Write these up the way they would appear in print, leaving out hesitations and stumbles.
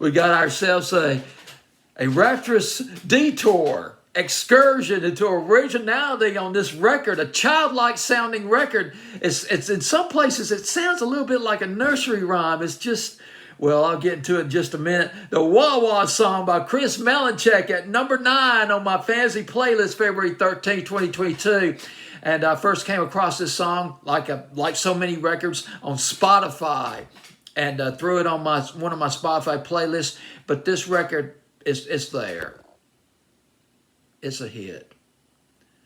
We got ourselves a rapturous detour, excursion into originality on this record, a childlike sounding record. It's in some places it sounds a little bit like a nursery rhyme. It's just, well, I'll get into it in just a minute. The Wah Wah song by Chris Malinchak at number 9 on my fantasy playlist, February 13, 2022. And I first came across this song, like so many records, on Spotify, and threw it on one of my Spotify playlists. But this record, it's there. It's a hit.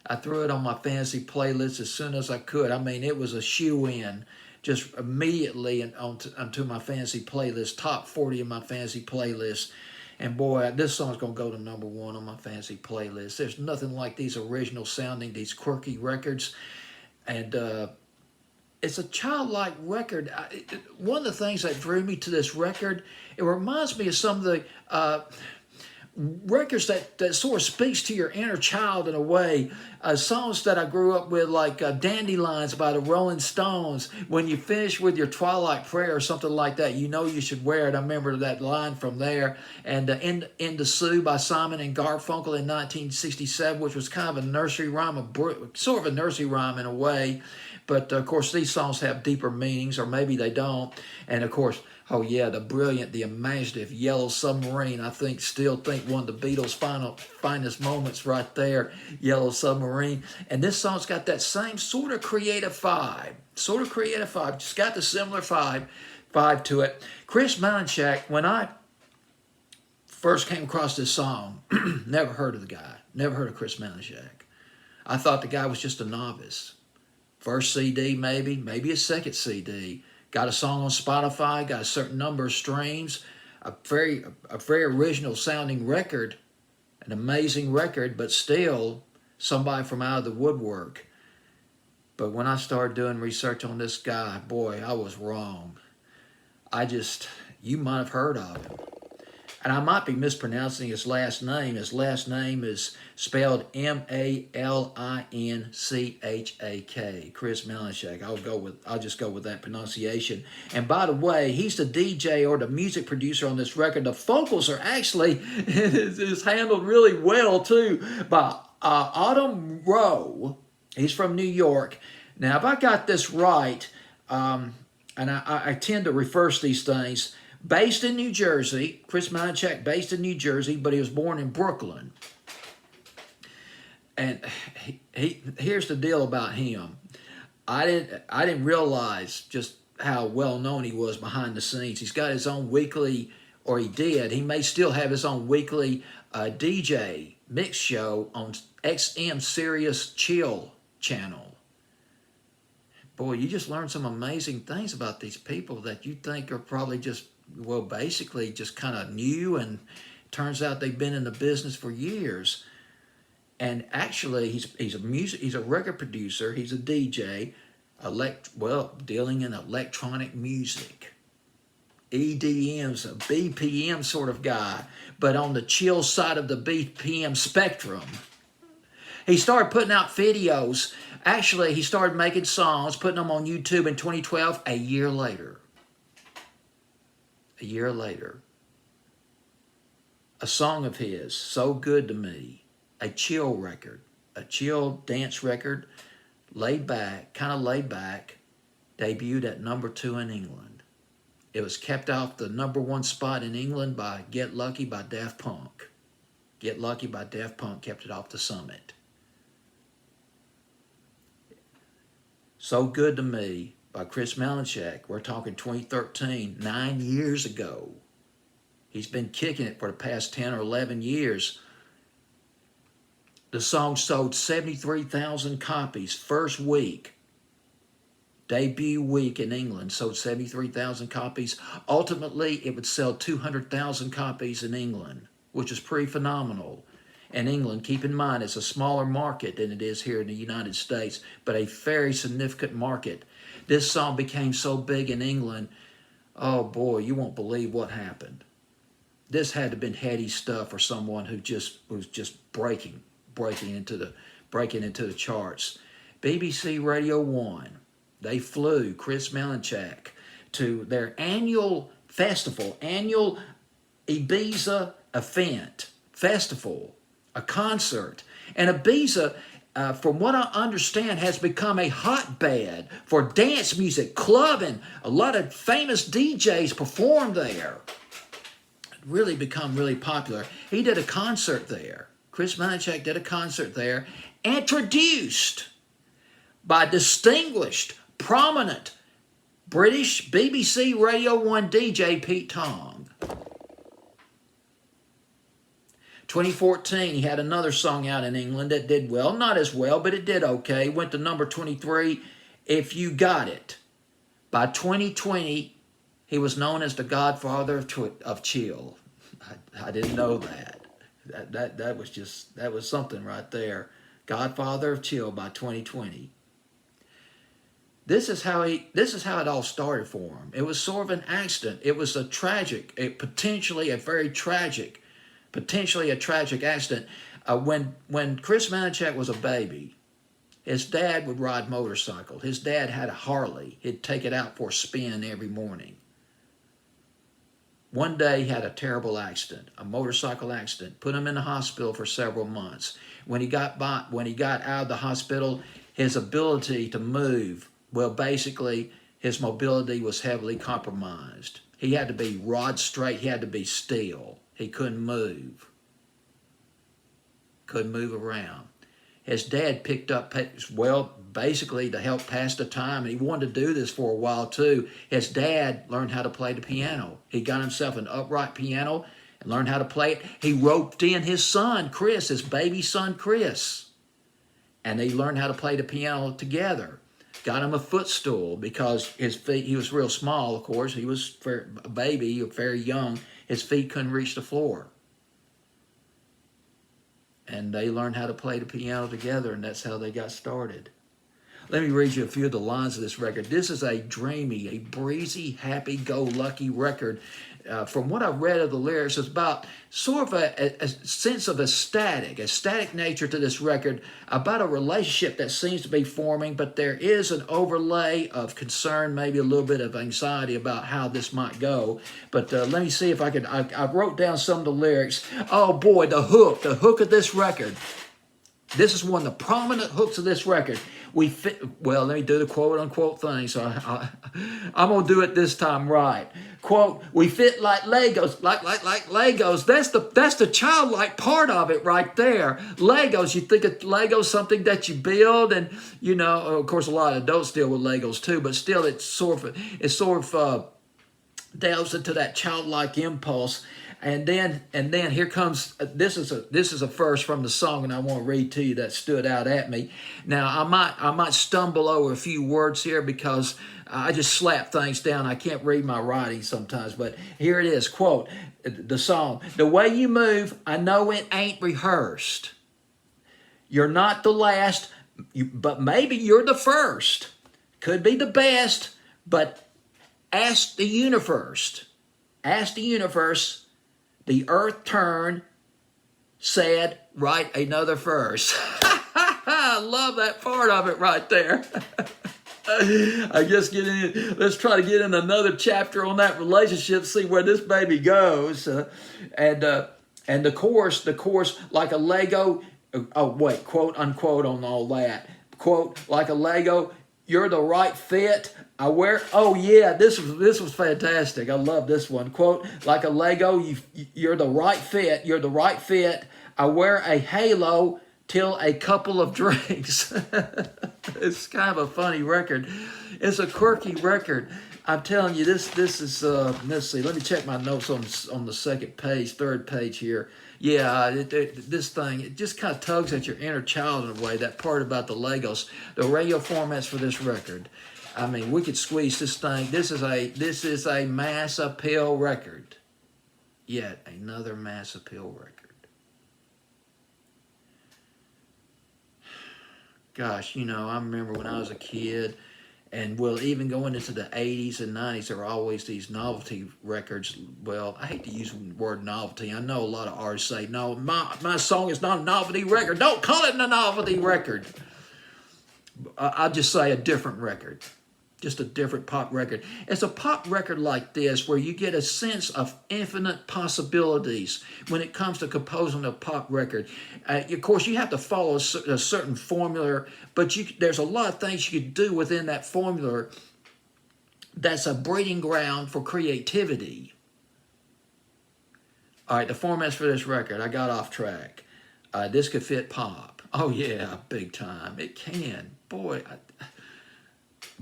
I threw it on my fantasy playlist as soon as I could. I mean, it was a shoe-in just immediately onto my fantasy playlist, top 40 of my fantasy playlist. And boy, this song's going to go to number 1 on my fantasy playlist. There's nothing like these original sounding, these quirky records. And it's a childlike record. One of the things that drew me to this record, it reminds me of some of the records that sort of speaks to your inner child in a way. Songs that I grew up with, like Dandelions by the Rolling Stones. When you finish with your twilight prayer or something like that, you know you should wear it. I remember that line from there. And In the Sue by Simon and Garfunkel in 1967, which was kind of a nursery rhyme, sort of a nursery rhyme in a way. But of course, these songs have deeper meanings, or maybe they don't. And of course, oh yeah, the brilliant, the imaginative Yellow Submarine. I still think one of the Beatles' finest moments right there, Yellow Submarine. And this song's got that same sort of creative vibe. Just got the similar vibe to it. Chris Malinchak, when I first came across this song, never heard of the guy, never heard of Chris Malinchak. I thought the guy was just a novice. First CD, maybe a second CD. Got a song on Spotify, got a certain number of streams, a very original sounding record, an amazing record, but still somebody from out of the woodwork. But when I started doing research on this guy, boy, I was wrong. You might have heard of him. And I might be mispronouncing his last name. His last name is spelled Malinchak. Chris Malinchak. I'll just go with that pronunciation. And by the way, he's the DJ or the music producer on this record. The vocals are actually is handled really well too by Autumn Rowe. He's from New York. Now, if I got this right, and I tend to reverse these things. Based in New Jersey, Chris Malinchak, based in New Jersey, but he was born in Brooklyn. And here's the deal about him. I didn't realize just how well known he was behind the scenes. He's got his own weekly, or he did. He may still have his own weekly DJ mix show on XM Sirius Chill channel. Boy, you just learn some amazing things about these people that you think are probably basically just kind of new, and turns out they've been in the business for years. And actually, he's a record producer, he's a DJ, dealing in electronic music. EDM's a BPM sort of guy, but on the chill side of the BPM spectrum. He started putting out videos. Actually, he started making songs, putting them on YouTube in 2012, a year later. A song of his, So Good to Me, a chill record, a chill dance record, kind of laid back, debuted at number 2 in England. It was kept off the number 1 spot in England by Get Lucky by Daft Punk. Get Lucky by Daft Punk kept it off the summit. So Good to Me by Chris Malinchak. We're talking 2013, 9 years ago. He's been kicking it for the past 10 or 11 years. The song sold 73,000 copies first week. Debut week in England sold 73,000 copies. Ultimately, it would sell 200,000 copies in England, which is pretty phenomenal. And England, keep in mind, it's a smaller market than it is here in the United States, but a very significant market. This song became so big in England, oh boy, you won't believe what happened. This had to have been heady stuff for someone who was just breaking into the charts. BBC Radio 1, they flew Chris Malinchak to their annual Ibiza event, festival, a concert. And Ibiza, from what I understand, has become a hotbed for dance music, clubbing. A lot of famous DJs perform there. Really become really popular. He did a concert there. Chris Malinchak did a concert there, introduced by distinguished, prominent British BBC Radio 1 DJ Pete Tong. 2014, he had another song out in England that did well. Not as well, but it did okay. Went to number 23, If You Got It. By 2020, he was known as the Godfather of Chill. I didn't know that. That was something right there. Godfather of Chill by 2020. This is how it all started for him. It was sort of an accident. It was potentially a tragic accident. When Chris Malinchak was a baby, his dad would ride motorcycle. His dad had a Harley. He'd take it out for a spin every morning. One day he had a terrible accident, a motorcycle accident, put him in the hospital for several months. When he got out of the hospital, his ability to move, well, basically his mobility was heavily compromised. He had to be rod straight, he had to be still. He couldn't move. Couldn't move around. His dad picked up, well, basically to help pass the time, and he wanted to do this for a while too. His dad learned how to play the piano. He got himself an upright piano and learned how to play it. He roped in his son, Chris, his baby son, Chris. And they learned how to play the piano together. Got him a footstool because his feet, he was real small, of course. He was a baby, very young. His feet couldn't reach the floor. And they learned how to play the piano together, and that's how they got started. Let me read you a few of the lines of this record. This is a dreamy, a breezy, happy-go-lucky record. From what I've read of the lyrics, it's about sort of a sense of a static nature to this record, about a relationship that seems to be forming, but there is an overlay of concern, maybe a little bit of anxiety about how this might go. But let me see if I can, I wrote down some of the lyrics. Oh boy, the hook of this record. This is one of the prominent hooks of this record. Well, let me do the quote-unquote thing, so I'm going to do it this time right. Quote, we fit like Legos, like Legos. That's the childlike part of it right there. Legos, you think of Legos, something that you build, and, you know, of course, a lot of adults deal with Legos too, but still it sort of delves into that childlike impulse. And then here comes, this is a verse from the song, and I want to read to you that stood out at me. Now, I might stumble over a few words here because I just slap things down. I can't read my writing sometimes, but here it is. Quote, the song, the way you move, I know it ain't rehearsed. You're not the last, but maybe you're the first. Could be the best, but ask the universe. Ask the universe. The earth turned, said, write another verse. I love that part of it right there. I guess let's try to get in another chapter on that relationship, see where this baby goes. And the chorus, like a Lego, quote unquote on all that. Quote, like a Lego, you're the right fit. I wear, oh yeah, this was fantastic. I love this one. Quote, like a Lego, you're the right fit. You're the right fit. I wear a halo till a couple of drinks. It's kind of a funny record. It's a quirky record. I'm telling you, this is, let's see, let me check my notes on the third page here. Yeah, this thing, it just kind of tugs at your inner child in a way, that part about the Legos. The radio formats for this record. I mean, we could squeeze this thing. This is a mass appeal record. Yet another mass appeal record. Gosh, you know, I remember when I was a kid, and well, even going into the 80s and 90s, there were always these novelty records. Well, I hate to use the word novelty. I know a lot of artists say, no, my song is not a novelty record. Don't call it a novelty record. I'll just say a different record. Just a different pop record. It's a pop record like this where you get a sense of infinite possibilities when it comes to composing a pop record. Of course, you have to follow a certain formula, but there's a lot of things you could do within that formula that's a breeding ground for creativity. All right, the formats for this record, I got off track. This could fit pop. Oh yeah, big time. It can. Boy,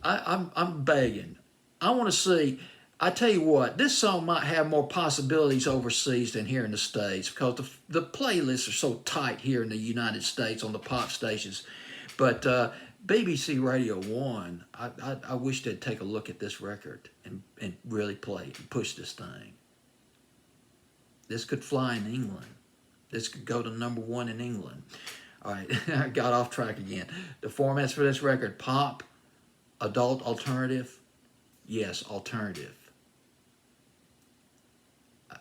I'm begging. I want to see. I tell you what, this song might have more possibilities overseas than here in the States because the playlists are so tight here in the United States on the pop stations. But BBC Radio 1, I wish they'd take a look at this record and really play it and push this thing. This could fly in England. This could go to #1 in England. All right, I got off track again. The formats for this record: pop, adult, alternative. Yes, alternative.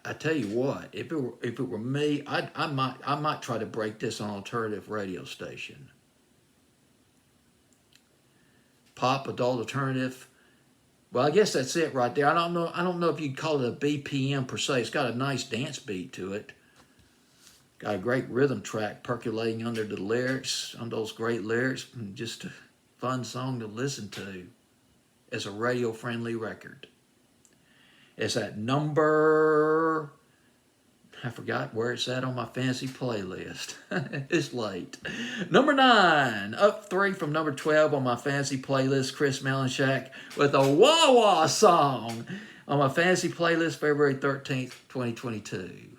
I tell you what, if it were me, I might try to break this on alternative radio station. Pop, adult, alternative. Well, I guess that's it right there. I don't know if you'd call it a BPM per se. It's got a nice dance beat to it. Got a great rhythm track percolating under the lyrics, on those great lyrics. Just a fun song to listen to. It's a radio-friendly record. It's at number... I forgot where it's at on my fancy playlist. It's late. Number 9, up 3 from number 12 on my fancy playlist, Chris Malinchak with a Wah Wah song on my fancy playlist, February 13th, 2022.